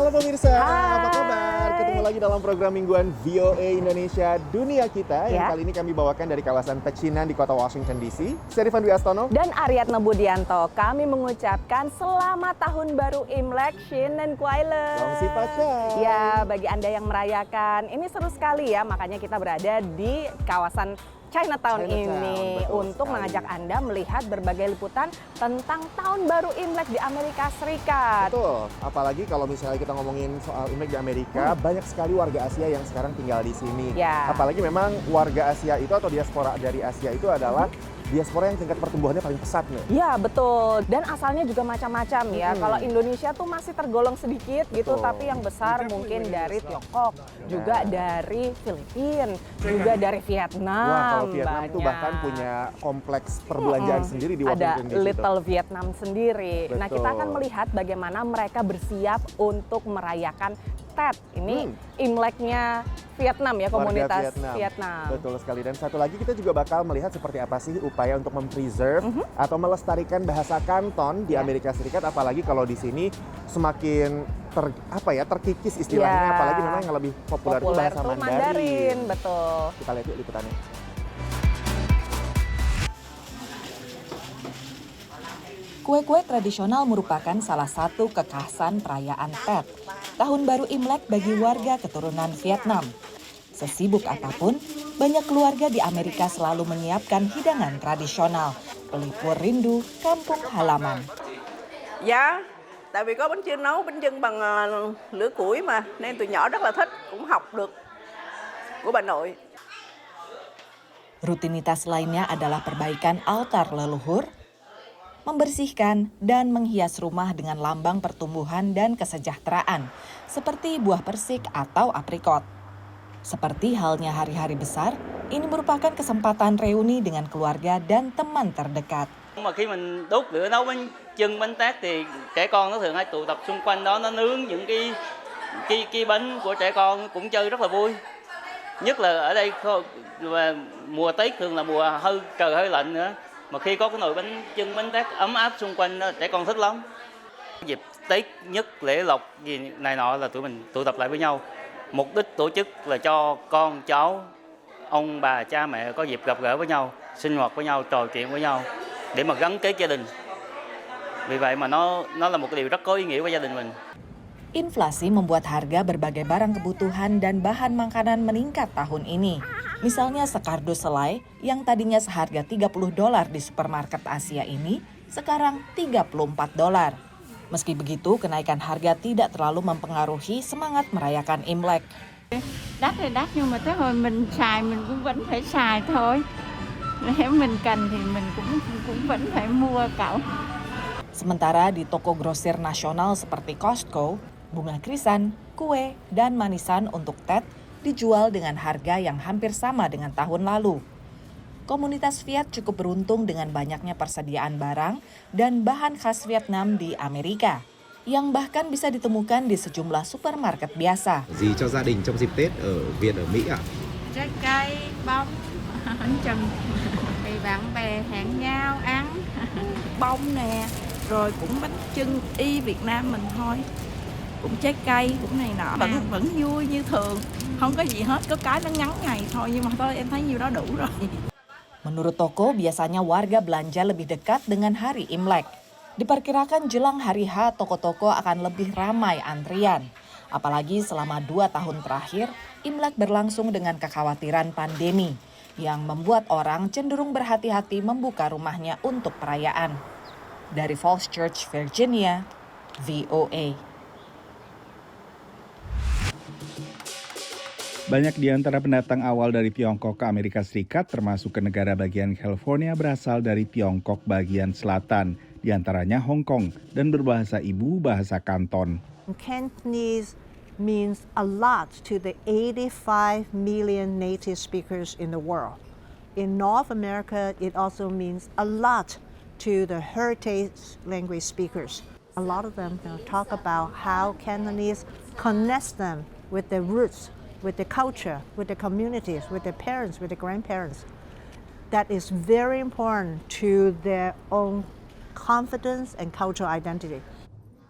Halo pemirsa, Hai. apa kabar? Ketemu lagi dalam program mingguan VOA Indonesia Dunia Kita yang Ya. kali ini kami bawakan dari kawasan Pecinan di kota Washington DC. Saya Rifan Dwi Astono. Dan Aryatna Budianto, kami mengucapkan selamat tahun baru Imlek, Shin dan Kuaile. Gongsi Paca. Ya, bagi Anda yang merayakan, ini seru sekali ya, makanya kita berada di kawasan Chinatown ini betul untuk sekali. mengajak Anda melihat berbagai liputan tentang tahun baru Imlek di Amerika Serikat. Betul, apalagi kalau misalnya kita ngomongin soal Imlek di Amerika, banyak sekali warga Asia yang sekarang tinggal di sini. Ya. Apalagi memang warga Asia itu atau diaspora dari Asia itu adalah diaspora yang tingkat pertumbuhannya paling pesat nih. Ya, betul. Dan asalnya juga macam-macam ya. Kalau Indonesia tuh masih tergolong sedikit gitu, Betul. tapi yang besar mungkin dari Tiongkok, juga dari Filipina, juga dari Vietnam. Wah, kalau Vietnam itu banyak. bahkan punya kompleks perbelanjaan sendiri di Ada Washington DC. Little Vietnam sendiri. Nah, kita akan Betul. melihat bagaimana mereka bersiap untuk merayakan Tet. Ini Imleknya Vietnam ya, komunitas Warga Vietnam. Betul sekali. Dan satu lagi kita juga bakal melihat seperti apa sih upaya untuk mempreserve atau melestarikan bahasa Kanton di Ya. Amerika Serikat. Apalagi kalau di sini semakin terkikis istilahnya. Ya. Apalagi memang yang lebih populer itu bahasa tuh Mandarin. betul. Kita lihat yuk liputannya. Kue-kue tradisional merupakan salah satu kekhasan perayaan Tet, Tahun Baru Imlek bagi warga keturunan Vietnam. Sesibuk apapun, banyak keluarga di Amerika selalu menyiapkan hidangan tradisional, pelipur rindu kampung halaman. Dạ, tại vì có bánh chưng nấu bánh chưng bằng lửa củi mà, nên tụi nhỏ rất là thích, cũng học được của bà nội. Rutinitas lainnya adalah perbaikan altar leluhur, membersihkan dan menghias rumah dengan lambang pertumbuhan dan kesejahteraan, seperti buah persik atau aprikot. Seperti halnya hari-hari besar, ini merupakan kesempatan reuni dengan keluarga dan teman terdekat. Mà khi mình đốt lửa nấu bánh chưng, bánh tét thì trẻ con nó thường hay tụ tập xung quanh đó, nó nướng những cái bánh của trẻ con, cũng chơi rất là vui. Nhất là ở đây và mùa Tết thường là mùa trời hơi lạnh nữa. Mà khi có cái nồi bánh chưng, bánh tét ấm áp xung quanh đó, trẻ con thích lắm. Dịp Tết nhất, lễ lộc gì này nọ là tụi mình tụ tập lại với nhau. Mục đích tổ chức là cho con cháu, ông bà, cha mẹ có dịp gặp gỡ với nhau, sinh hoạt với nhau, trò chuyện với nhau để mà gắn kết gia đình. Vì vậy mà nó là một cái điều rất có ý nghĩa với gia đình mình. Inflasi membuat harga berbagai barang kebutuhan dan bahan makanan meningkat tahun ini. Misalnya sekardus selai yang tadinya seharga $30 di supermarket Asia ini, sekarang $34. Meski begitu, kenaikan harga tidak terlalu mempengaruhi semangat merayakan Imlek. Đắt thì đắt nhưng mà tới hồi mình xài mình cũng vẫn phải xài thôi. Nếu mình cần thì mình cũng vẫn phải mua cậu. Sementara di toko grosir nasional seperti Costco, bunga krisan, kue, dan manisan untuk Tet dijual dengan harga yang hampir sama dengan tahun lalu. Komunitas Viet cukup beruntung dengan banyaknya persediaan barang dan bahan khas Vietnam di Amerika, yang bahkan bisa ditemukan di sejumlah supermarket biasa. Gì cho gia đình trong dịp Tết ở Việt, ở Mỹ ạ? Trái cây, bông, bánh chưng. Thì bạn bè hẹn nhau ăn. Bông nè, rồi cũng bánh chưng y Việt Nam mình thôi. Cũng trái cây, cũng này nọ. Vẫn vui như thường. Không có gì hết, có cái nó ngắn ngày thôi. Nhưng mà thôi em thấy nhiêu đó đủ rồi. Menurut toko, biasanya warga belanja lebih dekat dengan hari Imlek. Diperkirakan jelang hari H, toko-toko akan lebih ramai antrian. Apalagi selama 2 tahun terakhir, Imlek berlangsung dengan kekhawatiran pandemi yang membuat orang cenderung berhati-hati membuka rumahnya untuk perayaan. Dari Falls Church, Virginia, VOA. Banyak di antara pendatang awal dari Tiongkok ke Amerika Serikat, termasuk ke negara bagian California, berasal dari Tiongkok bagian selatan, di antaranya Hong Kong, dan berbahasa ibu bahasa Kanton. Cantonese means a lot to the 85 million native speakers in the world. In North America, it also means a lot to the heritage language speakers. A lot of them talk about how Cantonese connects them with their roots, with the culture, with the communities, with their parents, with the grandparents. That is very important to their own confidence and cultural identity.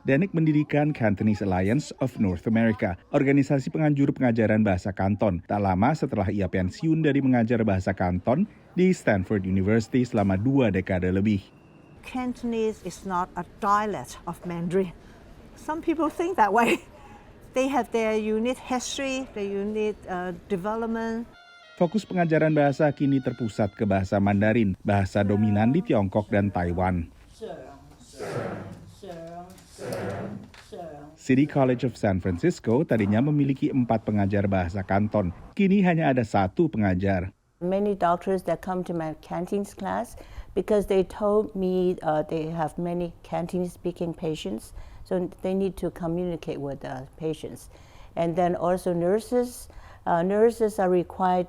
Danik mendirikan Cantonese Alliance of North America, organisasi penganjur pengajaran bahasa Kanton, tak lama setelah ia pensiun dari mengajar bahasa Kanton di Stanford University selama 2 dekade lebih. Cantonese is not a dialect of Mandarin. Some people think that way. They have their unique history, their unique development. Fokus pengajaran bahasa kini terpusat ke bahasa Mandarin, bahasa dominan di Tiongkok dan Taiwan. City College of San Francisco tadinya memiliki 4 pengajar bahasa Kanton. Kini hanya ada 1 pengajar. Many doctors that come to my Cantonese class because they told me they have many Cantonese-speaking patients, so they need to communicate with the patients. And then also nurses. Nurses are required,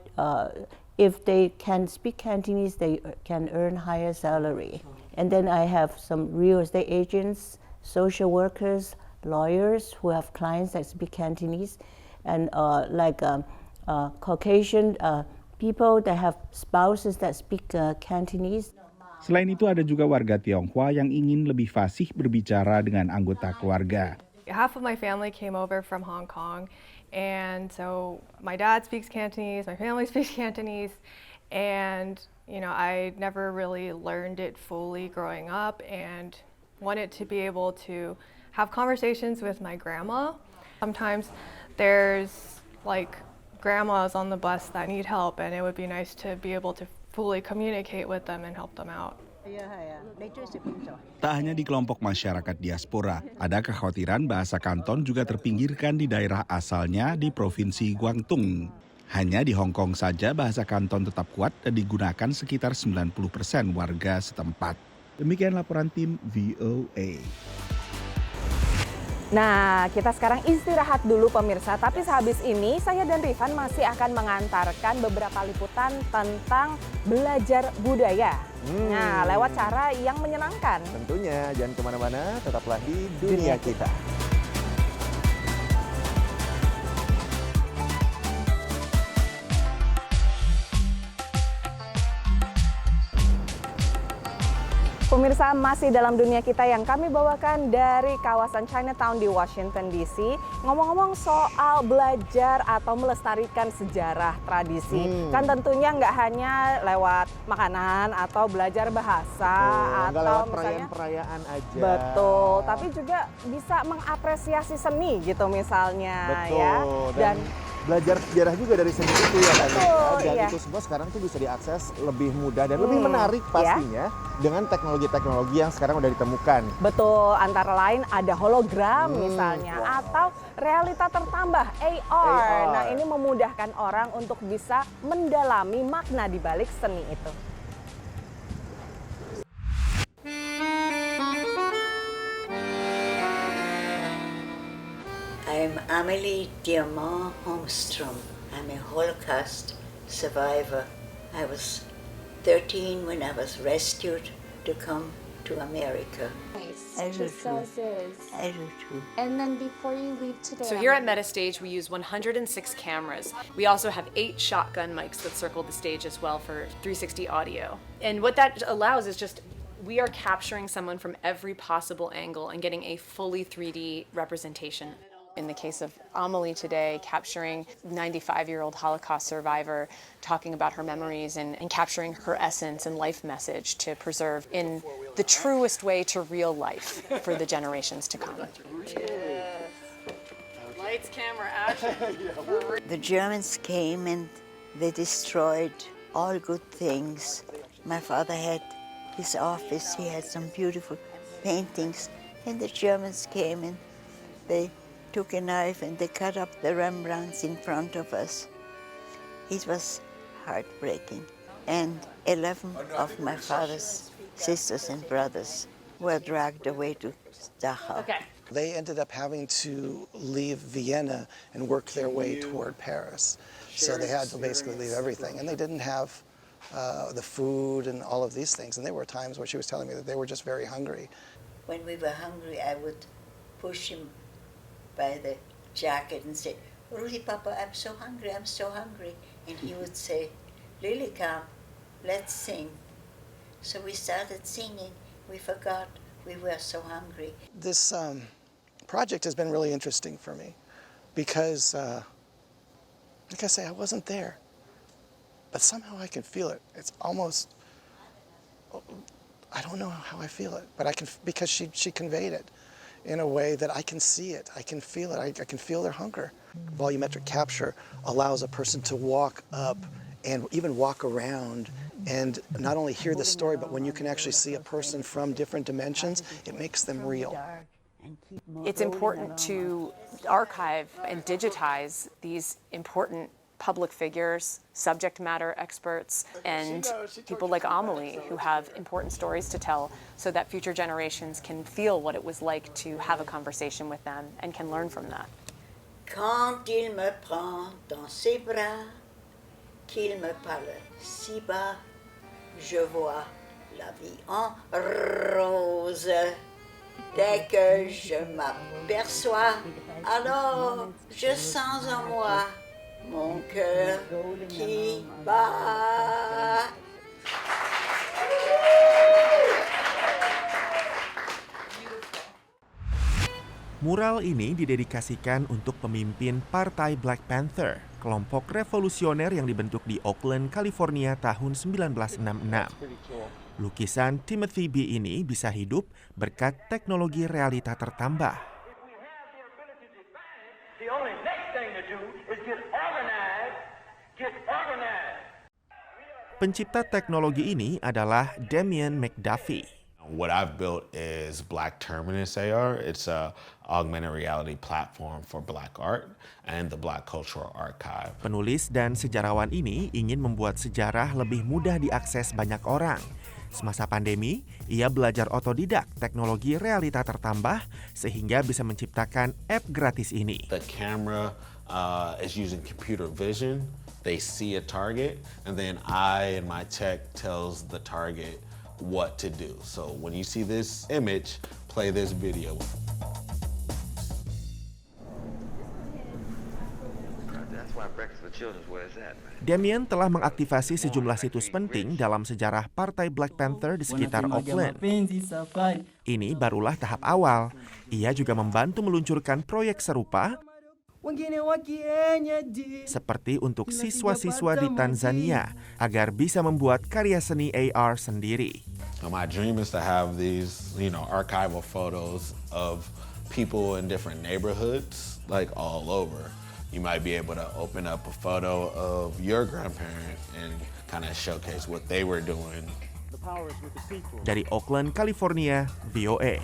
if they can speak Cantonese, they can earn higher salary. And then I have some real estate agents, social workers, lawyers who have clients that speak Cantonese, and Caucasian people that have spouses that speak Cantonese. Selain itu ada juga warga Tionghoa yang ingin lebih fasih berbicara dengan anggota keluarga. Half of my family came over from Hong Kong, and so my dad speaks Cantonese, my family speaks Cantonese, and I never really learned it fully growing up and wanted to be able to have conversations with my grandma. Sometimes there's grandmas on the bus that need help, and it would be nice to be able to fully communicate with them and help them out. Tak hanya di kelompok masyarakat diaspora, ada kekhawatiran bahasa Kanton juga terpinggirkan di daerah asalnya di Provinsi Guangdong. Hanya di Hong Kong saja bahasa Kanton tetap kuat dan digunakan sekitar 90% warga setempat. Demikian laporan tim VOA. Nah, kita sekarang istirahat dulu pemirsa, tapi sehabis ini saya dan Rifan masih akan mengantarkan beberapa liputan tentang belajar budaya. Nah, lewat cara yang menyenangkan. Tentunya, jangan kemana-mana, tetaplah di dunia kita. Pemirsa, masih dalam dunia kita yang kami bawakan dari kawasan Chinatown di Washington DC. Ngomong-ngomong soal belajar atau melestarikan sejarah tradisi. Kan tentunya nggak hanya lewat makanan atau belajar bahasa. Nggak atau lewat misalnya perayaan-perayaan aja. Betul, tapi juga bisa mengapresiasi seni gitu misalnya. Betul, Ya. Dan belajar sejarah juga dari seni itu ya kan. Dan iya. itu semua sekarang tuh bisa diakses lebih mudah dan lebih menarik pastinya dengan teknologi-teknologi yang sekarang udah ditemukan. Betul, antara lain ada hologram misalnya atau realita tertambah AR. Nah, ini memudahkan orang untuk bisa mendalami makna di balik seni itu. I'm Amelie Diamant Holmstrom. I'm a Holocaust survivor. I was 13 when I was rescued to come to America. I do too. I do too. And then before you leave today... So here at MetaStage, we use 106 cameras. We also have 8 shotgun mics that circle the stage as well for 360 audio. And what that allows is just, we are capturing someone from every possible angle and getting a fully 3D representation. In the case of Amelie today, capturing 95-year-old Holocaust survivor, talking about her memories and capturing her essence and life message to preserve in the truest way to real life for the generations to come. Lights, camera, action. The Germans came and they destroyed all good things. My father had his office, he had some beautiful paintings, and the Germans came and they took a knife and they cut up the Rembrandts in front of us. It was heartbreaking. And 11 of my father's sisters and brothers were dragged away to Dachau. Okay. They ended up having to leave Vienna and work their way toward Paris. So they had to basically leave everything. And they didn't have the food and all of these things. And there were times where she was telling me that they were just very hungry. When we were hungry, I would push him by the jacket and say, "Rudy, Papa, I'm so hungry, I'm so hungry." And he would say, "Lily, come, let's sing." So we started singing. We forgot we were so hungry. This project has been really interesting for me because, like I say, I wasn't there, but somehow I can feel it. It's almost, I don't know how I feel it, but I can, because she conveyed it in a way that I can see it, I can feel it, I can feel their hunger. Volumetric capture allows a person to walk up and even walk around and not only hear the story, but when you can actually see a person from different dimensions, it makes them real. It's important to archive and digitize these important public figures, subject matter experts, and people like Amelie who have important stories to tell so that future generations can feel what it was like to have a conversation with them and can learn from that. Quand il me prend dans ses bras, qu'il me parle si bas, je vois la vie en rose. Dès que je m'aperçois, alors je sens en moi mon cœur qui bat. Mural ini didedikasikan untuk pemimpin Partai Black Panther, kelompok revolusioner yang dibentuk di Oakland, California tahun 1966. Lukisan Timothy B. ini bisa hidup berkat teknologi realita tertambah. Pencipta teknologi ini adalah Damien McDuffie. What I've built is Black Terminus AR. It's a augmented reality platform for Black art and the Black Cultural Archive. Penulis dan sejarawan ini ingin membuat sejarah lebih mudah diakses banyak orang. Semasa pandemi, ia belajar otodidak teknologi realita tertambah sehingga bisa menciptakan app gratis ini. The camera is using computer vision. They see a target, and then I and my tech tells the target what to do. So when you see this image, play this video. Damien telah mengaktifasi sejumlah situs penting dalam sejarah Partai Black Panther di sekitar Oakland. Ini barulah tahap awal. Ia juga membantu meluncurkan proyek serupa seperti untuk siswa-siswa di Tanzania agar bisa membuat karya seni AR sendiri. My dream is to have these, archival photos of people in different neighborhoods, like all over. You might be able to open up a photo of your grandparent and kind of showcase what they were doing. Dari Oakland, California, VOA.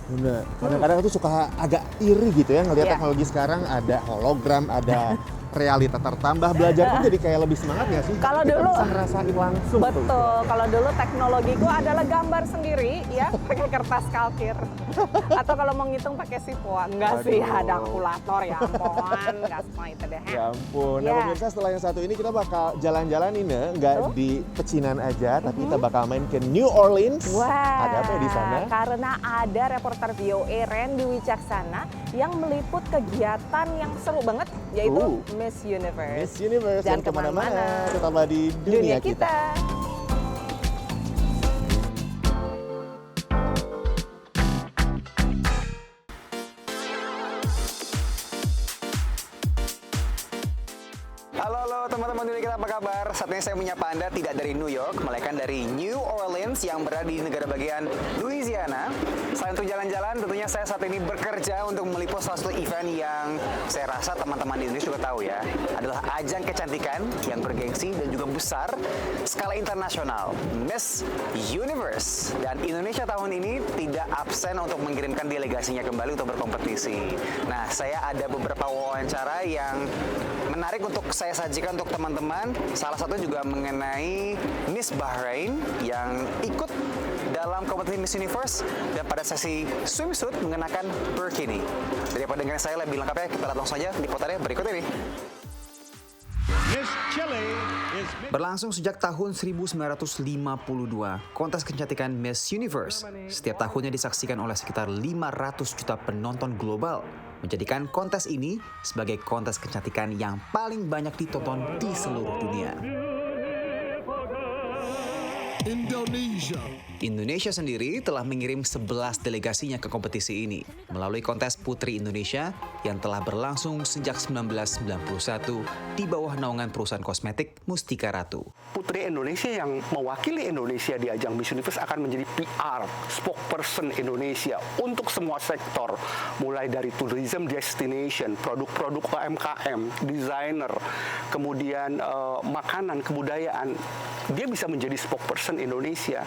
Bener. Kadang-kadang itu suka agak iri gitu ya ngelihat teknologi sekarang ada hologram, ada realita tertambah, belajar pun jadi kayak lebih semangat nggak sih? Kalau kita dulu bisa ngerasain langsung. Betul. Kalau dulu teknologiku adalah gambar sendiri ya pakai kertas kalkir. Atau kalau mau ngitung pakai sipua. Enggak sih, ada kalkulator ya ampun, enggak semua itu deh. Ya ampun. Nah, pemirsa setelah yang satu ini kita bakal jalan-jalan ini nggak di pecinan aja, tapi kita bakal main ke New Orleans. Wah, ada apa ya di sana? Karena ada reporter VOA Randy Wicaksana yang meliput kegiatan yang seru banget, yaitu Miss Universe. Miss Universe, dan kemana-mana, tetaplah di dunia kita. Halo teman-teman dunia kita, apa kabar? Saat ini saya menyapa Anda tidak dari New York, melainkan dari New Orleans yang berada di negara bagian Louisiana. Selain untuk jalan-jalan, tentunya saya saat ini bekerja untuk meliput salah satu event yang saya rasa teman-teman di Indonesia juga tahu ya, adalah ajang kecantikan yang bergengsi dan juga besar skala internasional, Miss Universe. Dan Indonesia tahun ini tidak absen untuk mengirimkan delegasinya kembali untuk berkompetisi. Nah, saya ada beberapa wawancara yang menarik untuk saya sajikan untuk teman-teman. Salah satu juga mengenai Miss Bahrain yang ikut dalam kompetisi Miss Universe dan pada sesi swimsuit mengenakan burkini. Daripada dengerin saya lebih lengkapnya, kita langsung saja di potretnya berikut ini. Berlangsung sejak tahun 1952, kontes kecantikan Miss Universe setiap tahunnya disaksikan oleh sekitar 500 juta penonton global, menjadikan kontes ini sebagai kontes kecantikan yang paling banyak ditonton di seluruh dunia. Indonesia sendiri telah mengirim 11 delegasinya ke kompetisi ini melalui kontes Putri Indonesia yang telah berlangsung sejak 1991 di bawah naungan perusahaan kosmetik Mustika Ratu. Putri Indonesia yang mewakili Indonesia di ajang Miss Universe akan menjadi PR, spokesperson Indonesia untuk semua sektor, mulai dari tourism destination, produk-produk UMKM, desainer, kemudian makanan, kebudayaan. Dia bisa menjadi spokesperson Indonesia.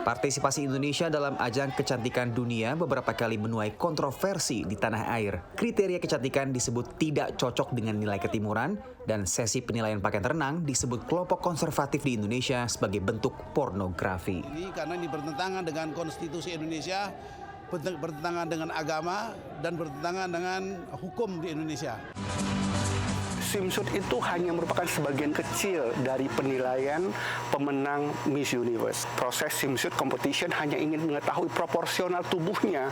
Partisipasi Indonesia dalam ajang kecantikan dunia beberapa kali menuai kontroversi di tanah air. Kriteria kecantikan disebut tidak cocok dengan nilai ketimuran, dan sesi penilaian pakaian renang disebut kelompok konservatif di Indonesia sebagai bentuk pornografi. Ini karena ini bertentangan dengan konstitusi Indonesia, bertentangan dengan agama, dan bertentangan dengan hukum di Indonesia. Swimsuit itu hanya merupakan sebagian kecil dari penilaian pemenang Miss Universe. Proses swimsuit competition hanya ingin mengetahui proporsional tubuhnya.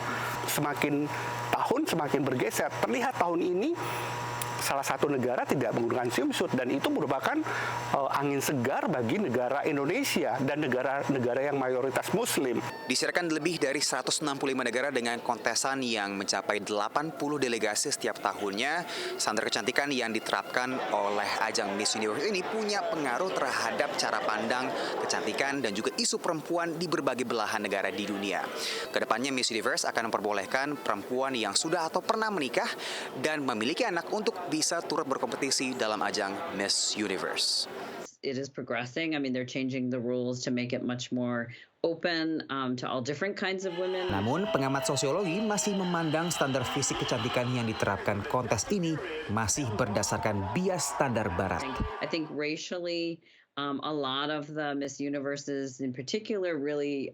Semakin tahun semakin bergeser. Terlihat tahun ini salah satu negara tidak menggunakan swimsuit, dan itu merupakan angin segar bagi negara Indonesia dan negara-negara yang mayoritas Muslim. Disiarkan lebih dari 165 negara dengan kontesan yang mencapai 80 delegasi setiap tahunnya. Standar kecantikan yang diterapkan oleh ajang Miss Universe ini punya pengaruh terhadap cara pandang kecantikan dan juga isu perempuan di berbagai belahan negara di dunia. Kedepannya Miss Universe akan memperbolehkan perempuan yang sudah atau pernah menikah dan memiliki anak untuk bisa turut berkompetisi dalam ajang Miss Universe. It is progressing. I mean, they're changing the rules to make it much more open to all different kinds of women. Namun, pengamat sosiologi masih memandang standar fisik kecantikan yang diterapkan kontes ini masih berdasarkan bias standar barat. I think racially, a lot of the Miss Universes in particular really,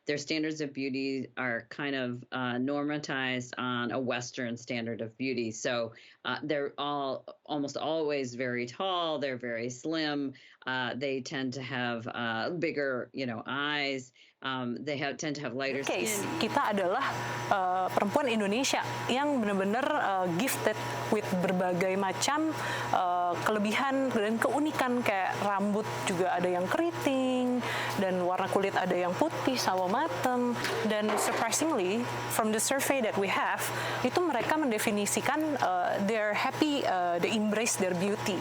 their standards of beauty are kind of normatized on a Western standard of beauty. So they're all almost always very tall, they're very slim, they tend to have bigger, eyes. They tend to have lighter skin. Kita adalah perempuan Indonesia yang benar-benar gifted with berbagai macam kelebihan dan keunikan, kayak rambut juga ada yang keriting dan warna kulit ada yang putih sawo mateng, dan surprisingly from the survey that we have itu mereka mendefinisikan they're happy, they embrace their beauty,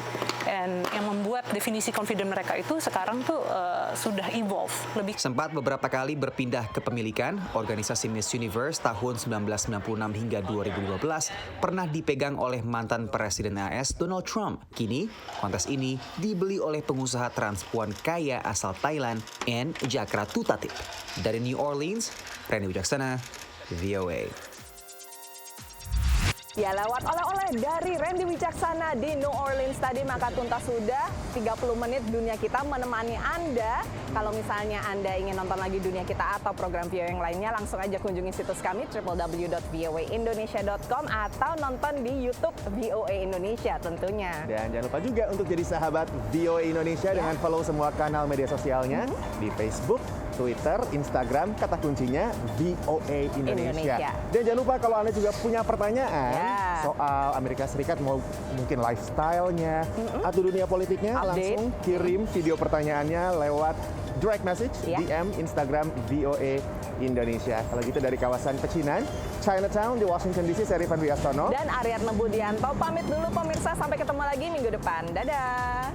and yang membuat definisi confident mereka itu sekarang tuh sudah evolve lebih. Sempat beberapa kali berpindah kepemilikan, organisasi Miss Universe tahun 1996 hingga 2015 pernah dipegang oleh mantan Presiden AS Donald Trump. Kini, kontes ini dibeli oleh pengusaha transpuan kaya asal Thailand, Anne Jakratuntatip. Dari New Orleans, Randy Wijaksana, VOA. Ya, lewat oleh-oleh dari Randy Wijaksana di New Orleans tadi, maka tuntas sudah 30 menit Dunia Kita menemani Anda. Kalau misalnya Anda ingin nonton lagi Dunia Kita atau program VOA yang lainnya, langsung aja kunjungi situs kami www.voaindonesia.com atau nonton di YouTube VOA Indonesia tentunya. Dan jangan lupa juga untuk jadi sahabat VOA Indonesia dengan follow semua kanal media sosialnya di Facebook, Twitter, Instagram, kata kuncinya VOA Indonesia. Dan jangan lupa kalau Anda juga punya pertanyaan soal Amerika Serikat, mau mungkin lifestyle-nya atau dunia politiknya, langsung kirim video pertanyaannya lewat direct message, DM Instagram VOA Indonesia. Kalau gitu dari kawasan pecinan, Chinatown di Washington DC, saya Rifan Wiastono. Dan Ariadne Budianto pamit dulu pemirsa, sampai ketemu lagi minggu depan. Dadah!